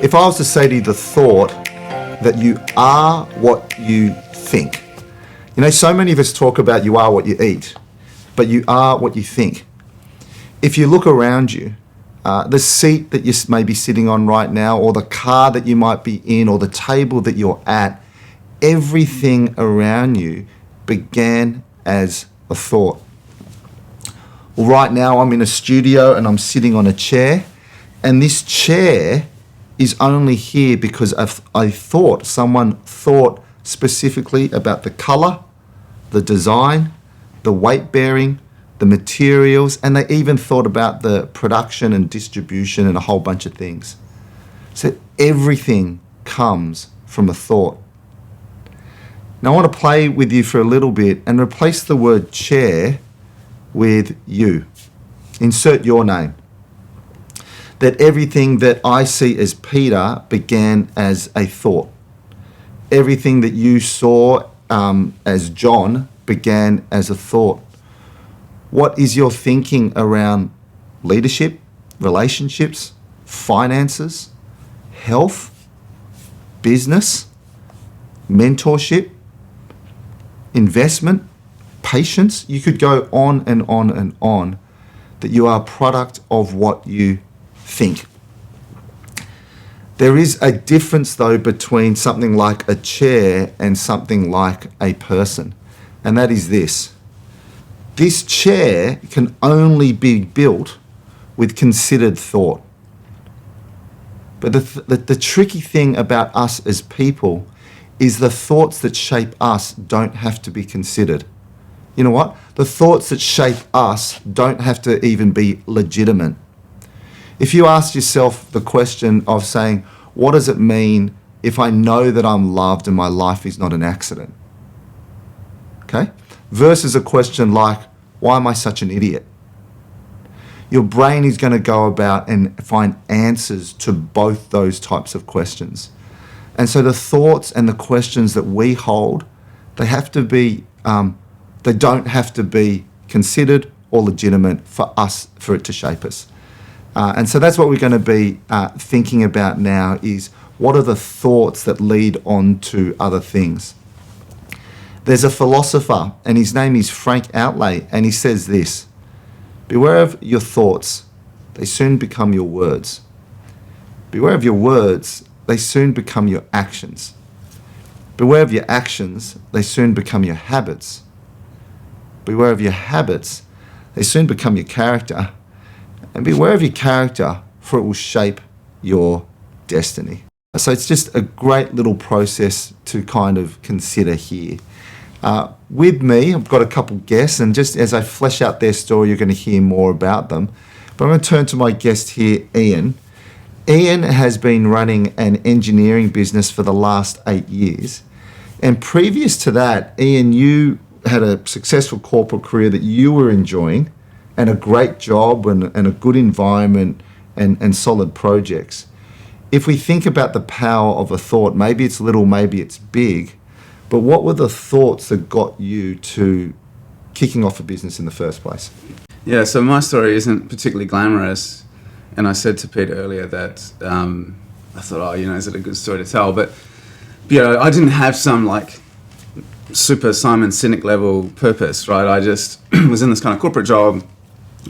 If I was to say to you the thought that you are what you think. You know, so many of us talk about you are what you eat, but you are what you think. If you look around you, the seat that you may be sitting on right now, or the car that you might be in, or the table that you're at, everything around you began as a thought. Well, right now I'm in a studio and I'm sitting on a chair, and this chair is only here because someone thought specifically about the color, the design, the weight bearing, the materials, and they even thought about the production and distribution and a whole bunch of things. So everything comes from a thought. Now I want to play with you for a little bit and replace the word chair with you. Insert your name. That everything that I see as Peter began as a thought. Everything that you saw as John began as a thought. What is your thinking around leadership, relationships, finances, health, business, mentorship, investment, patience? You could go on and on and on, that you are a product of what you think. There is a difference though between something like a chair and something like a person, and that is this. This chair can only be built with considered thought. But the tricky thing about us as people is the thoughts that shape us don't have to be considered. You know what? The thoughts that shape us don't have to even be legitimate. If you ask yourself the question of saying, what does it mean if I know that I'm loved and my life is not an accident? Okay? Versus a question like, why am I such an idiot? Your brain is going to go about and find answers to both those types of questions. And so the thoughts and the questions that we hold, they have to be, they don't have to be considered or legitimate for it to shape us. And so that's what we're going to be thinking about now, is what are the thoughts that lead on to other things. There's a philosopher, and his name is Frank Outlay, and he says this: beware of your thoughts, they soon become your words. Beware of your words, they soon become your actions. Beware of your actions, they soon become your habits. Beware of your habits, they soon become your character. And beware of your character, for it will shape your destiny. So it's just a great little process to kind of consider here. With me, I've got a couple guests, and just as I flesh out their story, you're going to hear more about them. But I'm going to turn to my guest here, Ian. Ian has been running an engineering business for the last 8 years. And previous to that, Ian, you had a successful corporate career that you were enjoying, and a great job and a good environment and solid projects. If we think about the power of a thought, maybe it's little, maybe it's big, but what were the thoughts that got you to kicking off a business in the first place? Yeah, so my story isn't particularly glamorous, and I said to Peter earlier that I thought, is it a good story to tell? But I didn't have some like super Simon Sinek level purpose, right? I just was in this kind of corporate job,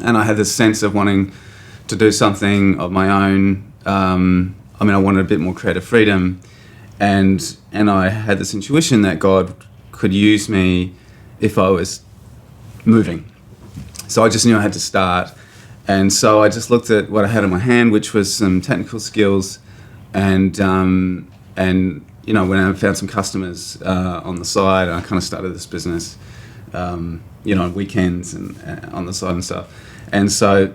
and I had this sense of wanting to do something of my own. I wanted a bit more creative freedom, and I had this intuition that God could use me if I was moving. So I just knew I had to start, and so I just looked at what I had in my hand, which was some technical skills, and when I found some customers on the side, and I kind of started this business. On weekends and on the side and stuff. And so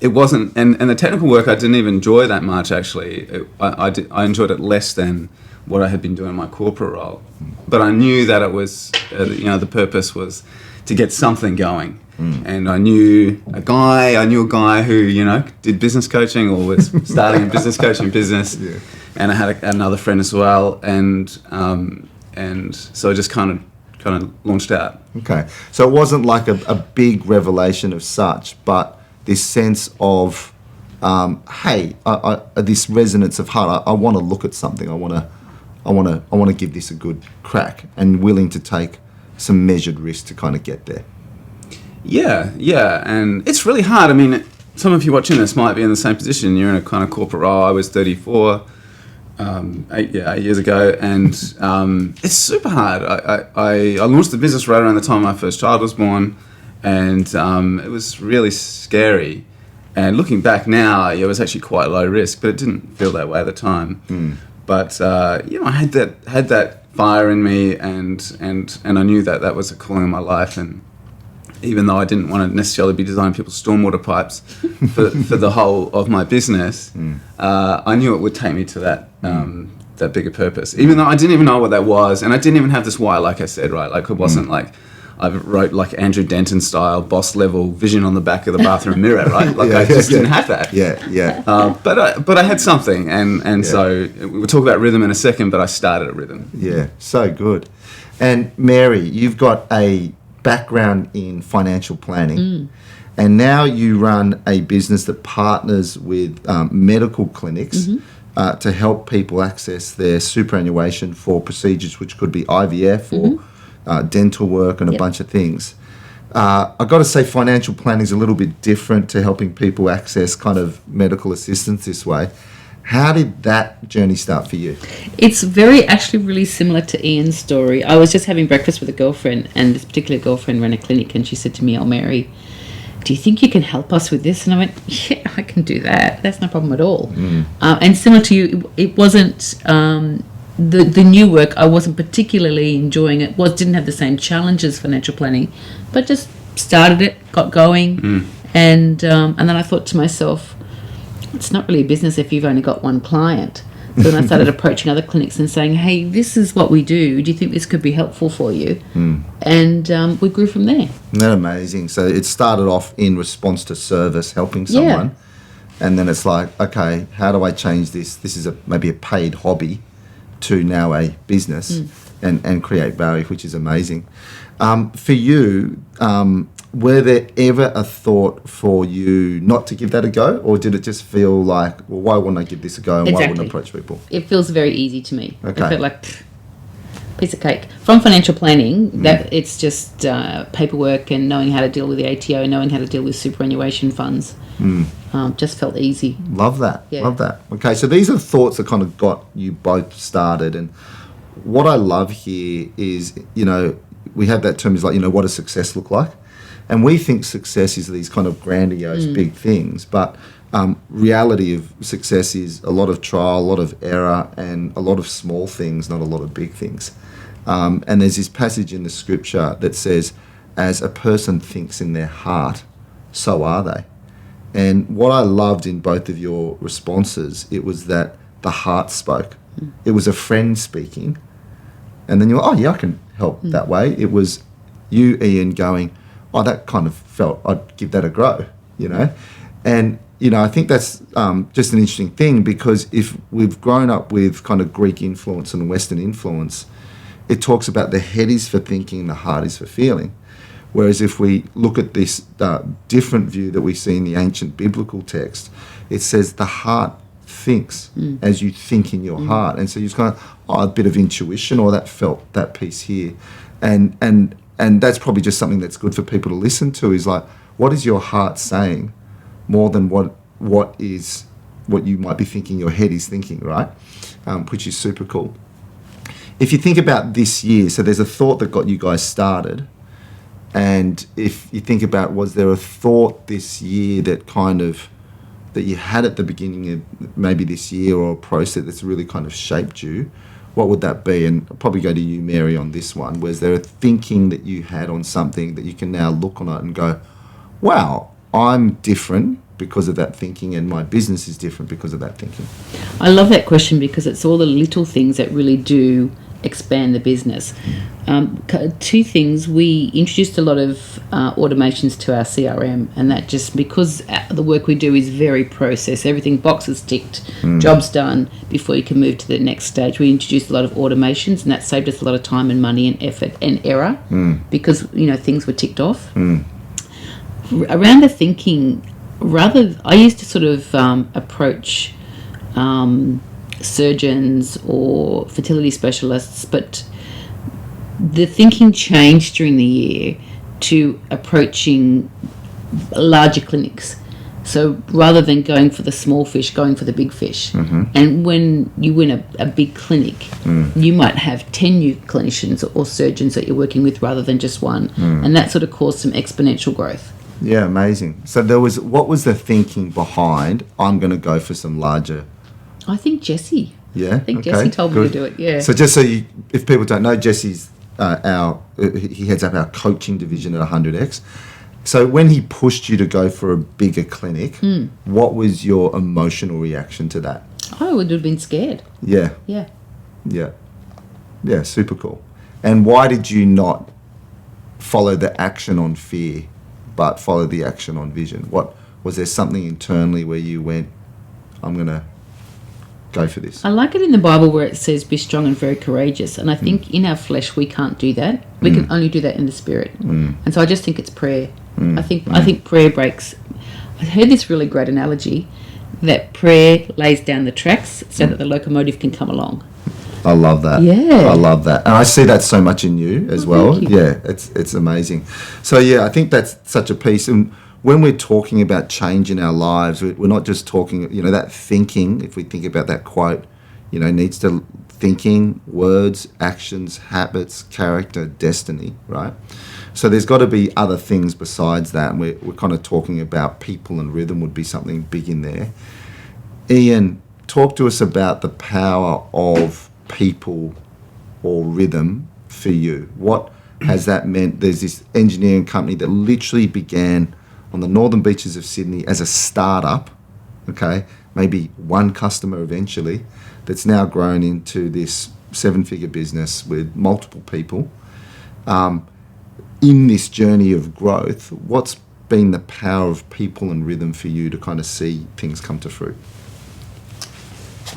it wasn't, and the technical work I didn't even enjoy that much, actually. I enjoyed it less than what I had been doing in my corporate role. But I knew that it was, the purpose was to get something going. And I knew a guy who, did business coaching or was starting a business coaching business. Yeah. And I had another friend as well. And so I just kind of launched out. Okay. So it wasn't like a big revelation of such, but this sense of hey, this resonance of heart, I want to look at something. I want to give this a good crack, and willing to take some measured risk to kind of get there. Yeah, and it's really hard. I mean, some of you watching this might be in the same position. You're in a kind of corporate role. I was 34 8 years ago, and it's super hard. I launched the business right around the time my first child was born, and it was really scary. And looking back now, it was actually quite low risk, but it didn't feel that way at the time. But I had that fire in me, and I knew that was a calling in my life. And even though I didn't want to necessarily be designing people's stormwater pipes for the whole of my business, I knew it would take me to that bigger purpose. Even though I didn't even know what that was, and I didn't even have this why, like I said, right? Like it wasn't like I wrote like Andrew Denton style boss level vision on the back of the bathroom mirror, right? Like I just didn't have that. But I had something, and so we'll talk about rhythm in a second. But I started at rhythm. Yeah, so good. And Mary, you've got a background in financial planning, and now you run a business that partners with medical clinics to help people access their superannuation for procedures which could be IVF or dental work and a bunch of things. I've got to say financial planning is a little bit different to helping people access kind of medical assistance this way. How did that journey start for you? It's actually really similar to Ian's story. I was just having breakfast with a girlfriend, and this particular girlfriend ran a clinic, and she said to me, "Oh, Mary, do you think you can help us with this?" And I went, "Yeah, I can do that. That's no problem at all." And similar to you, it wasn't the new work. I wasn't particularly enjoying it. Didn't have the same challenges as financial planning, but just started it, got going, and then I thought to myself, it's not really a business if you've only got one client. So then I started approaching other clinics and saying, "Hey, this is what we do. Do you think this could be helpful for you?" And we grew from there. Isn't that amazing? So it started off in response to service, helping someone, and then it's like, okay, how do I change this? This is maybe a paid hobby to now a business and create value, which is amazing. For you, were there ever a thought for you not to give that a go, or did it just feel like, well, why wouldn't I give this a go, and why wouldn't I approach people? It feels very easy to me. Okay. I felt like piece of cake. From financial planning, that it's just paperwork and knowing how to deal with the ATO, knowing how to deal with superannuation funds. Just felt easy. Love that. Yeah. Love that. Okay, so these are thoughts that kind of got you both started, and what I love here is, we have that term is like, what does success look like? And we think success is these kind of grandiose big things, but reality of success is a lot of trial, a lot of error, and a lot of small things, not a lot of big things. And there's this passage in the scripture that says, as a person thinks in their heart, so are they. And what I loved in both of your responses, it was that the heart spoke. It was a friend speaking, and then you're, oh yeah, I can help that way. It was you, Ian, going, oh, that kind of felt, I'd give that a go, And, I think that's just an interesting thing, because if we've grown up with kind of Greek influence and Western influence, it talks about the head is for thinking, the heart is for feeling. Whereas if we look at this different view that we see in the ancient biblical text, it says the heart thinks as you think in your heart. And so you just kind of, a bit of intuition, or that felt that piece here. And that's probably just something that's good for people to listen to, is like, what is your heart saying more than what you might be thinking your head is thinking, right? Which is super cool. If you think about this year, so there's a thought that got you guys started. And if you think about, was there a thought this year that you had at the beginning of maybe this year, or a process that's really kind of shaped you? What would that be? And I'll probably go to you, Mary, on this one. Was there a thinking that you had on something that you can now look on it and go, wow, I'm different because of that thinking, and my business is different because of that thinking? I love that question, because it's all the little things that really do expand the business. Two things: we introduced a lot of automations to our CRM, and that just because the work we do is very process, everything boxes ticked, jobs done before you can move to the next stage. We introduced a lot of automations, and that saved us a lot of time and money and effort and error, because things were ticked off. Around the thinking, I used to sort of approach surgeons or fertility specialists, but the thinking changed during the year to approaching larger clinics. So rather than going for the small fish, going for the big fish. And when you win a big clinic, you might have 10 new clinicians or surgeons that you're working with rather than just one. And that sort of caused some exponential growth. Yeah, amazing. So what was the thinking behind, I'm going to go for some larger? I think Jesse. Yeah? I think Jesse told me to do it, yeah. So just so if people don't know, Jesse's he heads up our coaching division at 100X. So when he pushed you to go for a bigger clinic, what was your emotional reaction to that? I would have been scared. Yeah, Yeah. yeah. Yeah, super cool. And why did you not follow the action on fear, but follow the action on vision? What was there something internally where you went, I'm going to go for this? I like it in the Bible where it says, be strong and very courageous. And I think in our flesh, we can't do that. We can only do that in the spirit. And so I just think it's prayer. I think prayer breaks. I heard this really great analogy that prayer lays down the tracks so that the locomotive can come along. I love that. Yeah. I love that. And I see that so much in you as well. thank you. Yeah, it's amazing. So, yeah, I think that's such a piece. And when we're talking about change in our lives, we're not just talking, that thinking, if we think about that quote, needs to thinking, words, actions, habits, character, destiny, right? So there's got to be other things besides that. And we're kind of talking about people, and rhythm would be something big in there. Ian, talk to us about the power of people or rhythm for you. What has that meant? There's this engineering company that literally began on the northern beaches of Sydney as a startup, okay, maybe one customer eventually, that's now grown into this 7-figure business with multiple people. In this journey of growth, what's been the power of people and rhythm for you to kind of see things come to fruit?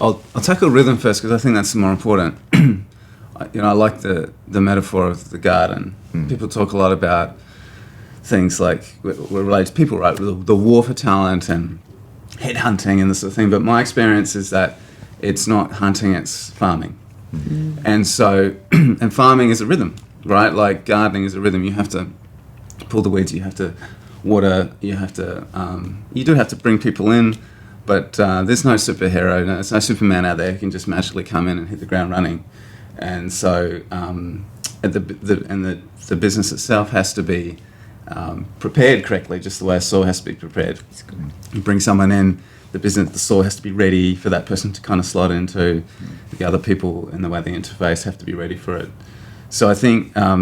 I'll tackle rhythm first because I think that's more important. I like the metaphor of the garden. People talk a lot about things like we're related to people, right? The war for talent and headhunting and this sort of thing. But my experience is that it's not hunting; it's farming. And so, and farming is a rhythm, right? Like gardening is a rhythm. You have to pull the weeds. You have to water. You have to. You do have to bring people in. But there's no superhero, there's no Superman out there who can just magically come in and hit the ground running. And so the business itself has to be prepared correctly, just the way a soil has to be prepared. You bring someone in, the soil has to be ready for that person to kind of slot into. The other people and the way they interface have to be ready for it. So I think I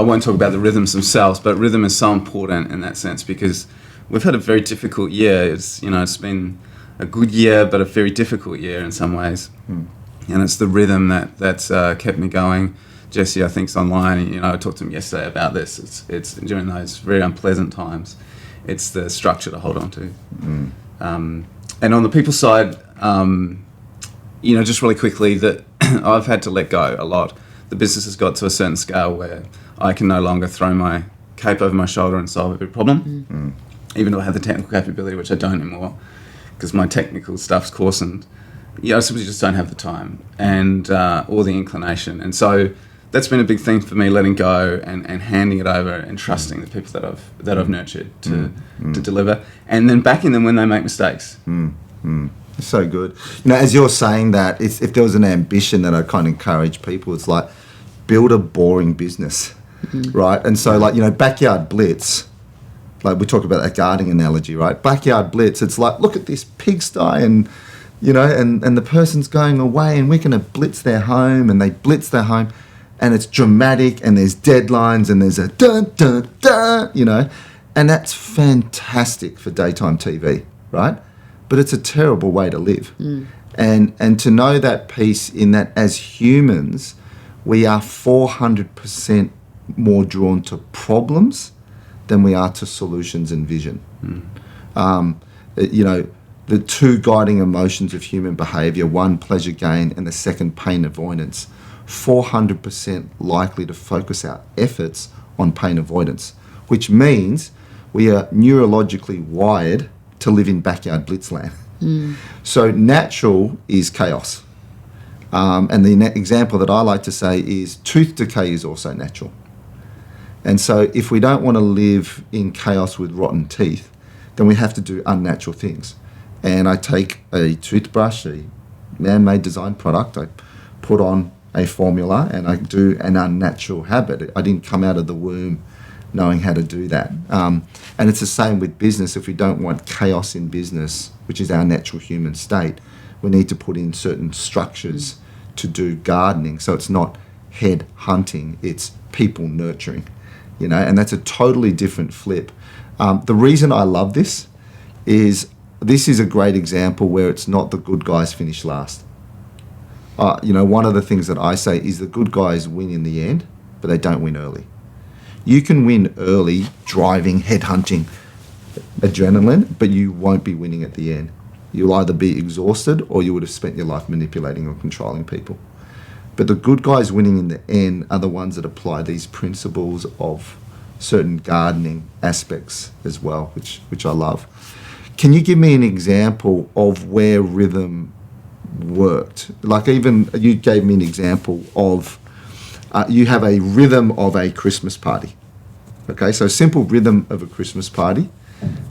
won't talk about the rhythms themselves, but rhythm is so important in that sense because we've had a very difficult year. It's been a good year, but a very difficult year in some ways. And it's the rhythm that's kept me going. Jesse, I think, is online. And, I talked to him yesterday about this. It's during those very unpleasant times. It's the structure to hold on to. And on the people side, just really quickly, that I've had to let go a lot. The business has got to a certain scale where I can no longer throw my cape over my shoulder and solve every problem. Even though I have the technical capability, which I don't anymore, because my technical stuff's coarsened. I simply just don't have the time and or the inclination. And so that's been a big thing for me, letting go and handing it over and trusting the people that I've nurtured to deliver, and then backing them when they make mistakes. So good. As you're saying that, if there was an ambition that I kind of encourage people, it's like build a boring business, right? And so Backyard Blitz. Like we talk about that gardening analogy, right? Backyard Blitz, it's like, look at this pigsty and, and the person's going away and we're going to blitz their home, and they blitz their home and it's dramatic and there's deadlines and there's a dun, dun, dun, and that's fantastic for daytime TV, right? But it's a terrible way to live. And to know that piece in that as humans, we are 400% more drawn to problems than we are to solutions and vision. The two guiding emotions of human behaviour, one pleasure gain and the second pain avoidance, 400% likely to focus our efforts on pain avoidance, which means we are neurologically wired to live in backyard blitzland. So natural is chaos. And the example that I like to say is tooth decay is also natural. And so if we don't want to live in chaos with rotten teeth, then we have to do unnatural things. And I take a toothbrush, a man-made design product, I put on a formula and I do an unnatural habit. I didn't come out of the womb knowing how to do that. And it's the same with business. If we don't want chaos in business, which is our natural human state, we need to put in certain structures to do gardening. So it's not head hunting, it's people nurturing, and that's a totally different flip. The reason I love this is a great example where it's not the good guys finish last. One of the things that I say is the good guys win in the end, but they don't win early. You can win early driving, headhunting, adrenaline, but you won't be winning at the end. You'll either be exhausted or you would have spent your life manipulating or controlling people. But the good guys winning in the end are the ones that apply these principles of certain gardening aspects as well, which I love. Can you give me an example of where rhythm worked? Like even you gave me an example of you have a rhythm of a Christmas party. Okay, so simple rhythm of a Christmas party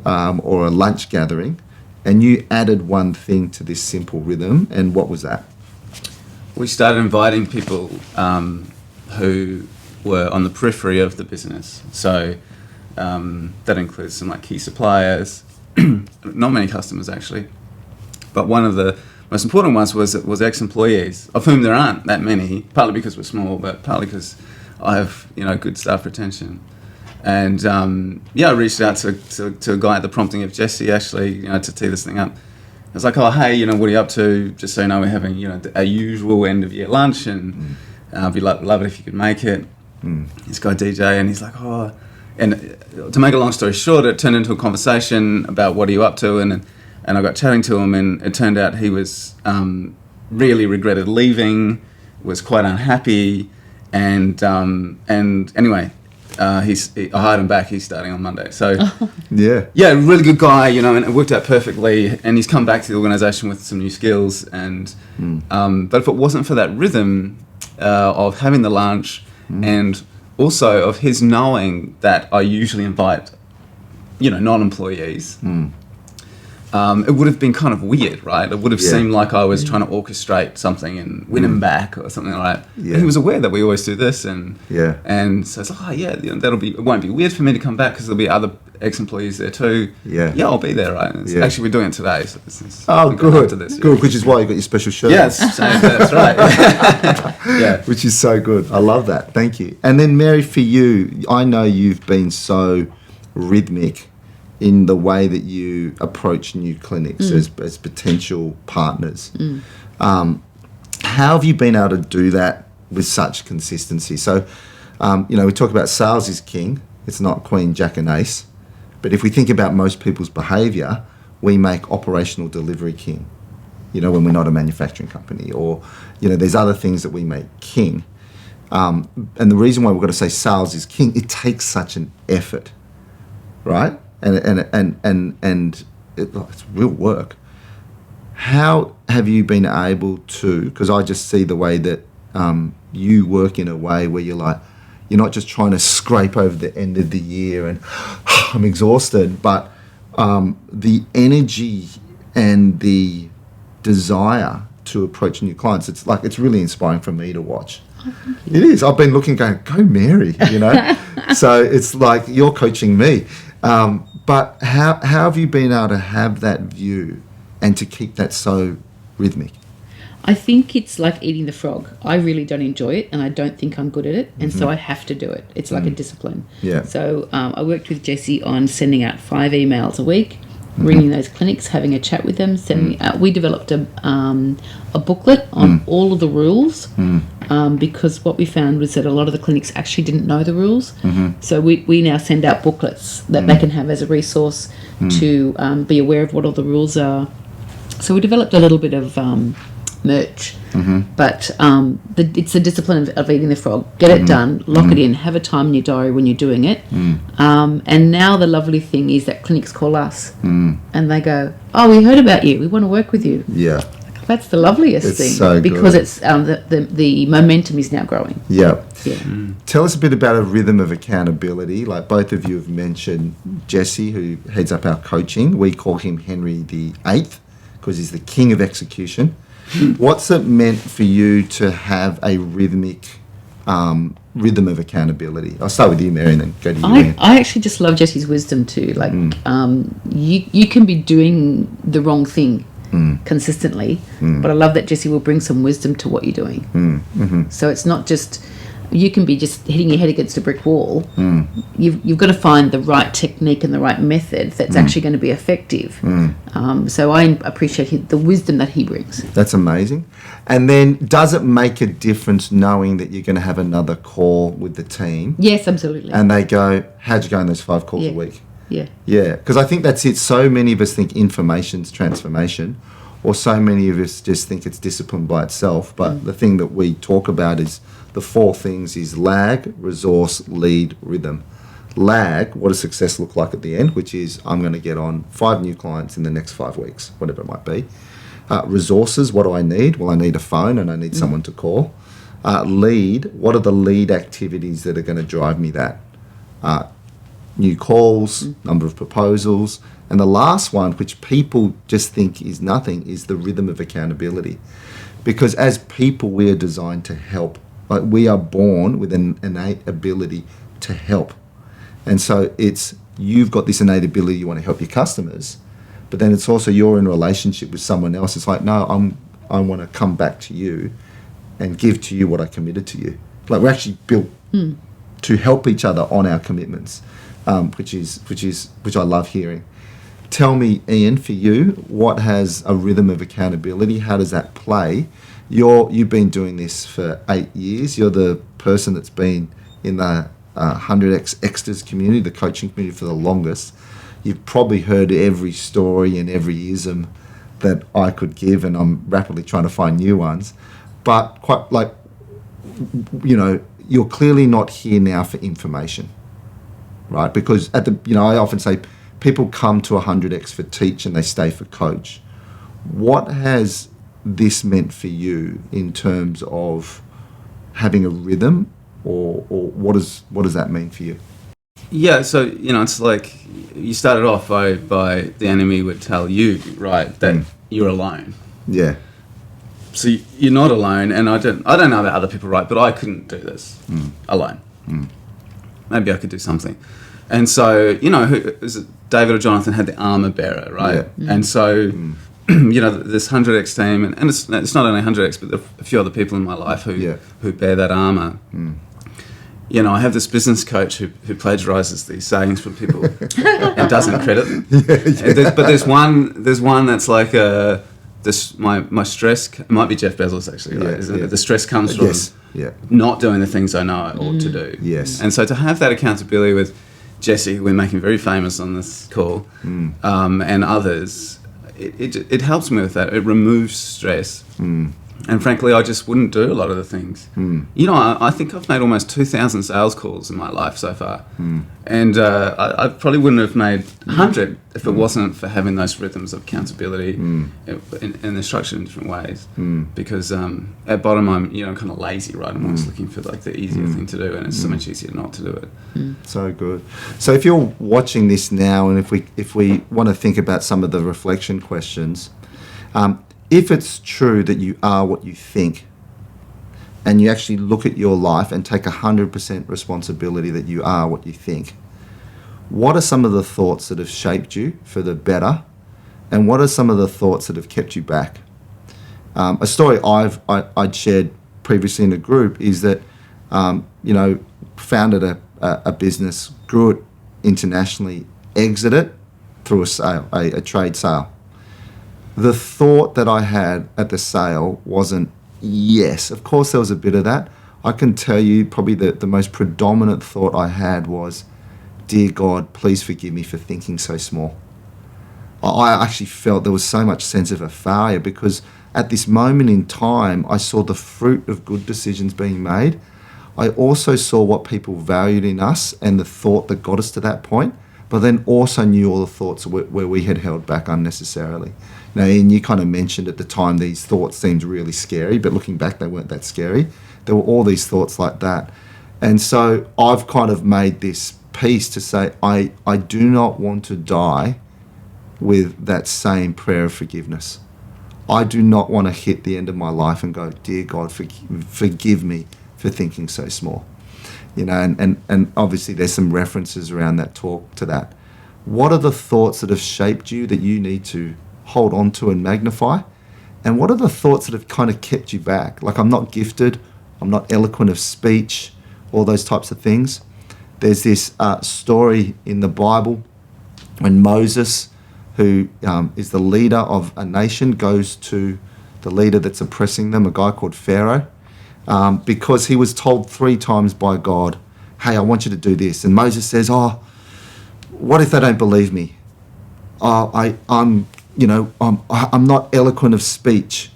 or a lunch gathering, and you added one thing to this simple rhythm, and what was that? We started inviting people who were on the periphery of the business. So that includes some like key suppliers, not many customers actually, but one of the most important ones was ex-employees, of whom there aren't that many, partly because we're small, but partly because I have good staff retention. And I reached out to a guy at the prompting of Jesse actually, to tee this thing up. I was like, oh, hey, what are you up to? Just so you know, we're having, our usual end of year lunch, and I'd love it if you could make it. This guy DJ, and he's like, oh, and to make a long story short, it turned into a conversation about what are you up to, and I got chatting to him, and it turned out he was really regretted leaving, was quite unhappy, and anyway. I hired him back. He's starting on Monday. So, yeah, really good guy, and it worked out perfectly. And he's come back to the organisation with some new skills. And but if it wasn't for that rhythm of having the lunch and also of his knowing that I usually invite, non-employees, it would have been kind of weird, right? It would have seemed like I was trying to orchestrate something and win him back or something like that. Yeah. He was aware that we always do this, and so it's like, it won't be weird for me to come back because there'll be other ex-employees there too. Yeah, I'll be there, right? Actually, we're doing it today. So good, good, which is why you got your special shirt. Yes, that's right. Yeah, which is so good. I love that. Thank you. And then Mary, for you, I know you've been so rhythmic in the way that you approach new clinics as potential partners. How have you been able to do that with such consistency? So, we talk about sales is king. It's not queen, jack and ace. But if we think about most people's behaviour, we make operational delivery king, when we're not a manufacturing company, or, there's other things that we make king. And the reason why we've got to say sales is king, it takes such an effort, right? And it's real work. How have you been able to, because I just see the way that you work in a way where you're not just trying to scrape over the end of the year and I'm exhausted, but the energy and the desire to approach new clients, it's really inspiring for me to watch. It is. I've been looking going, go Mary, So it's like you're coaching me. But how have you been able to have that view and to keep that so rhythmic? I think it's like eating the frog. I really don't enjoy it, and I don't think I'm good at it, and so I have to do it. It's like a discipline. Yeah. So I worked with Jesse on sending out 5 emails a week, ringing those clinics, having a chat with them. We developed a booklet on all of the rules because what we found was that a lot of the clinics actually didn't know the rules. So we now send out booklets that they can have as a resource to be aware of what all the rules are. So we developed a little bit of merch. But it's the discipline of eating the frog. Get it done, lock it in, have a time in your diary when you're doing it. And now the lovely thing is that clinics call us and they go, "Oh, we heard about you. We want to work with you." Yeah. That's the loveliest It's thing so good. because it's the momentum is now growing. Yeah. Yeah. Tell us a bit about a rhythm of accountability. Like both of you have mentioned Jesse, who heads up our coaching. We call him Henry the Eighth because he's the king of execution. What's it meant for you to have a rhythmic rhythm of accountability? I'll start with you, Mary, and then go to you. Ian. I actually just love Jesse's wisdom too. Like, you can be doing the wrong thing consistently, but I love that Jesse will bring some wisdom to what you're doing. So it's not just you can be just hitting your head against a brick wall. You've got to find the right technique and the right method that's actually going to be effective. So I appreciate the wisdom that he brings. That's amazing. And then does it make a difference knowing that you're going to have another call with the team Yes, absolutely. and they go, how'd you go in those 5 calls a week? Yeah. Yeah, because I think that's it. So many of us think information's transformation, or so many of us just think it's discipline by itself. But the thing that we talk about is the 4 things is lag, resource, lead, rhythm. Lag, what does success look like at the end, which is I'm going to get on 5 new clients in the next 5 weeks, whatever it might be. Resources, what do I need? Well, I need a phone and I need someone to call. Lead, what are the lead activities that are going to drive me that? New calls, number of proposals. And the last one, which people just think is nothing, is the rhythm of accountability. Because as people, we are designed to help. Like we are born with an innate ability to help. And so it's, you've got this innate ability, you want to help your customers, but then it's also you're in a relationship with someone else. It's like, no, I want to come back to you and give to you what I committed to you. Like we're actually built to help each other on our commitments, which I love hearing. Tell me, Ian, for you, what has a rhythm of accountability? How does that play? You've been doing this for 8 years. You're the person that's been in the 100x Extras community, the coaching community, for the longest. You've probably heard every story and every ism that I could give, and I'm rapidly trying to find new ones. But quite like, you're clearly not here now for information, right? Because I often say people come to 100x for teach and they stay for coach. What has this meant for you in terms of having a rhythm, or what does that mean for you? Yeah, so it's like you started off by the enemy would tell you, right, that you're alone. Yeah. So you're not alone, and I don't know about other people, right? But I couldn't do this alone. Maybe I could do something, and so who is it? David or Jonathan had the armor bearer, right? Yeah. And so this 100x team, and it's not only 100x, but there are a few other people in my life who bear that armor. I have this business coach who plagiarizes these sayings from people and doesn't credit them. But there's one that's like my stress. It might be Jeff Bezos actually, right? Isn't it? The stress comes from not doing the things I know I ought to do. Yes. And so to have that accountability with Jesse, we're making very famous on this call, and others, it helps me with that. It removes stress. And frankly, I just wouldn't do a lot of the things. I think I've made almost 2,000 sales calls in my life so far. And I probably wouldn't have made 100 if it wasn't for having those rhythms of accountability and they're structured in different ways. Because at bottom, I'm kind of lazy, right? I'm always looking for like the easier thing to do, and it's so much easier not to do it. So good. So if you're watching this now, and if we want to think about some of the reflection questions, if it's true that you are what you think, and you actually look at your life and take 100% responsibility that you are what you think, what are some of the thoughts that have shaped you for the better, and what are some of the thoughts that have kept you back? A story I'd shared previously in a group is that, founded a business, grew it internationally, exited through a sale, a trade sale. The thought that I had at the sale wasn't, yes, of course there was a bit of that. I can tell you probably the most predominant thought I had was, dear God, please forgive me for thinking so small. I actually felt there was so much sense of a failure because at this moment in time, I saw the fruit of good decisions being made. I also saw what people valued in us and the thought that got us to that point, but then also knew all the thoughts where we had held back unnecessarily. Now, Ian, you kind of mentioned at the time these thoughts seemed really scary, but looking back, they weren't that scary. There were all these thoughts like that. And so I've kind of made this peace to say, I do not want to die with that same prayer of forgiveness. I do not want to hit the end of my life and go, dear God, forgive me for thinking so small. You know, and obviously there's some references around that talk to that. What are the thoughts that have shaped you that you need to hold on to and magnify? And what are the thoughts that have kind of kept you back? Like, I'm not gifted, I'm not eloquent of speech, all those types of things. There's this story in the Bible when Moses, who is the leader of a nation, goes to the leader that's oppressing them, a guy called Pharaoh, because he was told 3 times by God, hey, I want you to do this. And Moses says, oh, what if they don't believe me? I'm not eloquent of speech.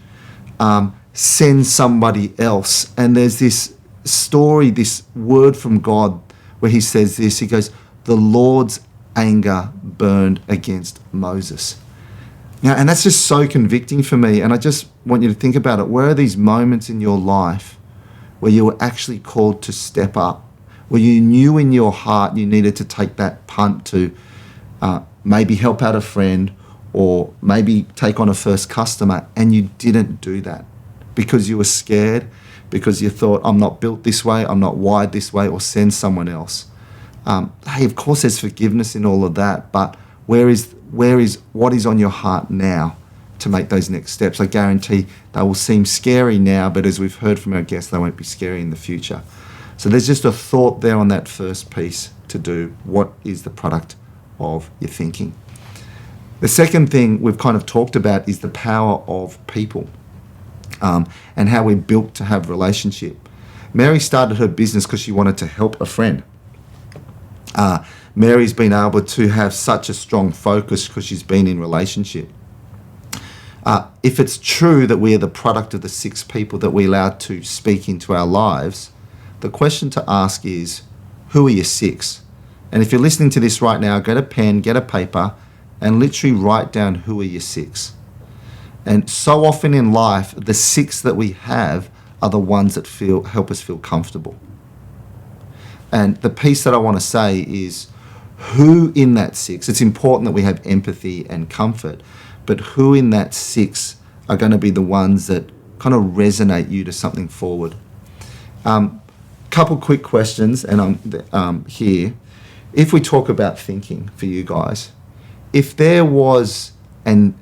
Send somebody else. And there's this story, this word from God where he says this. He goes, the Lord's anger burned against Moses. Now, and that's just so convicting for me. And I just want you to think about it. Where are these moments in your life where you were actually called to step up, where you knew in your heart you needed to take that punt to maybe help out a friend or maybe take on a first customer, and you didn't do that because you were scared, because you thought, I'm not built this way, I'm not wired this way, or send someone else. Hey, of course there's forgiveness in all of that, but what is on your heart now to make those next steps? I guarantee they will seem scary now, but as we've heard from our guests, they won't be scary in the future. So there's just a thought there on that first piece to do. What is the product of your thinking? The second thing we've kind of talked about is the power of people, and how we're built to have relationship. Mary started her business because she wanted to help a friend. Mary's been able to have such a strong focus because she's been in relationship. If it's true that we are the product of the 6 people that we allowed to speak into our lives, the question to ask is, who are your 6? And if you're listening to this right now, get a pen, get a paper, and literally write down who are your 6. And so often in life, the 6 that we have are the ones that help us feel comfortable. And the piece that I want to say is, who in that 6, it's important that we have empathy and comfort, but who in that 6 are going to be the ones that kind of resonate you to something forward? Couple quick questions, and I'm here. If we talk about thinking for you guys, if there was an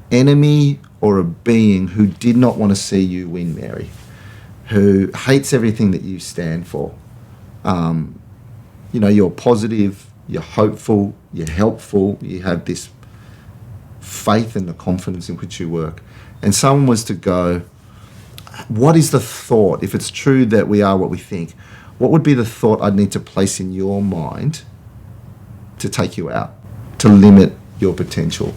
enemy or a being who did not want to see you win, Mary, who hates everything that you stand for, you're positive, you're hopeful, you're helpful, you have this faith and the confidence in which you work, and someone was to go, what is the thought? If it's true that we are what we think, what would be the thought I'd need to place in your mind to take you out, to limit your potential?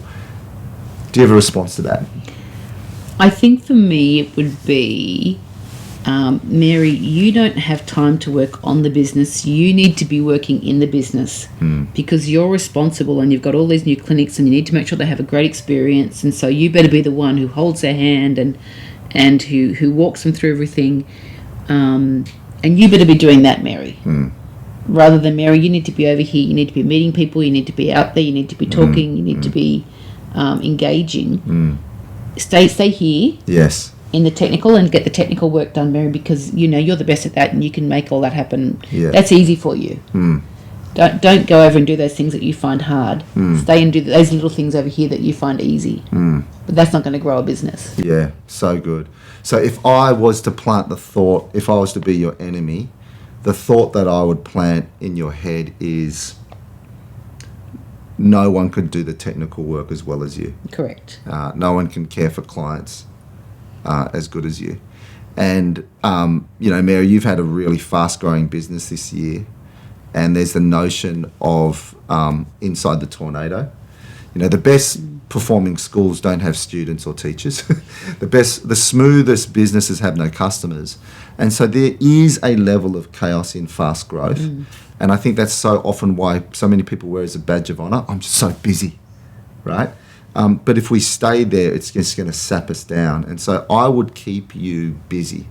Do you have a response to that? I think for me it would be, Mary, you don't have time to work on the business. You need to be working in the business because you're responsible and you've got all these new clinics and you need to make sure they have a great experience. And so you better be the one who holds their hand and who walks them through everything. And you better be doing that, Mary. Rather than, Mary, you need to be over here. You need to be meeting people. You need to be out there. You need to be talking. You need to be engaging. Stay here. Yes. In the technical and get the technical work done, Mary, because you're the best at that and you can make all that happen. Yeah. That's easy for you. Don't go over and do those things that you find hard. Stay and do those little things over here that you find easy. But that's not going to grow a business. Yeah, so good. So if I was to plant the thought, if I was to be your enemy, the thought that I would plant in your head is, no one could do the technical work as well as you. Correct. No one can care for clients as good as you. And, Mary, you've had a really fast-growing business this year, and there's the notion of inside the tornado. The best performing schools don't have students or teachers. The smoothest businesses have no customers. And so there is a level of chaos in fast growth. And I think that's so often why so many people wear as a badge of honor, I'm just so busy, right? But if we stay there, it's just going to sap us down. And so I would keep you busy.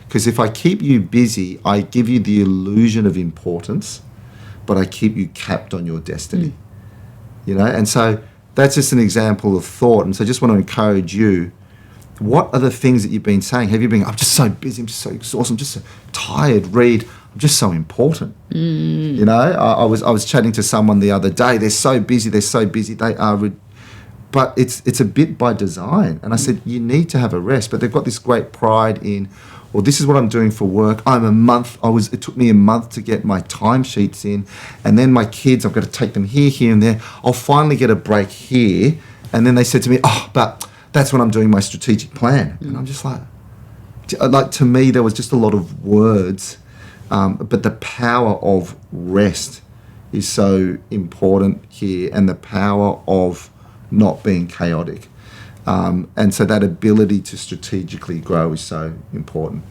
Because if I keep you busy, I give you the illusion of importance, but I keep you capped on your destiny. You know, and so that's just an example of thought. And so I just want to encourage you, what are the things that you've been saying? Have you been, I'm just so busy, I'm just so exhausted, I'm just so tired, Reid, I'm just so important. You know, I was chatting to someone the other day, they're so busy, they are, but it's a bit by design. And I said, you need to have a rest, but they've got this great pride in, well, this is what I'm doing for work. It took me a month to get my timesheets in, and then my kids, I've got to take them here, and there. I'll finally get a break here. And then they said to me, but that's when I'm doing my strategic plan. And I'm just like, to me, there was just a lot of words, but the power of rest is so important here, and the power of not being chaotic. And so that ability to strategically grow is so important.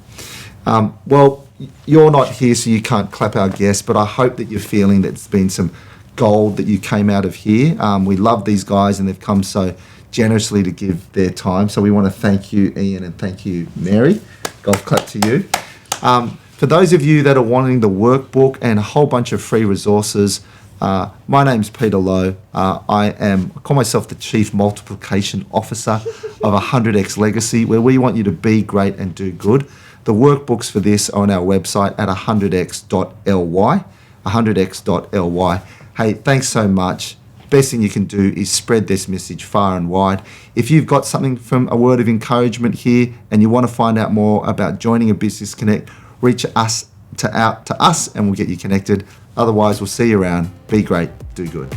Well, you're not here, so you can't clap our guests, but I hope that you're feeling that there's been some gold that you came out of here. We love these guys, and they've come so generously to give their time. So we want to thank you, Ian, and thank you, Mary. Golf clap to you. For those of you that are wanting the workbook and a whole bunch of free resources, my name's Peter Lowe. I call myself the Chief Multiplication Officer of 100X Legacy, where we want you to be great and do good. The workbooks for this are on our website at 100x.ly, 100x.ly. Hey, thanks so much. Best thing you can do is spread this message far and wide. If you've got something from a word of encouragement here and you want to find out more about joining a Business Connect, reach out to us and we'll get you connected. Otherwise, we'll see you around. Be great, do good.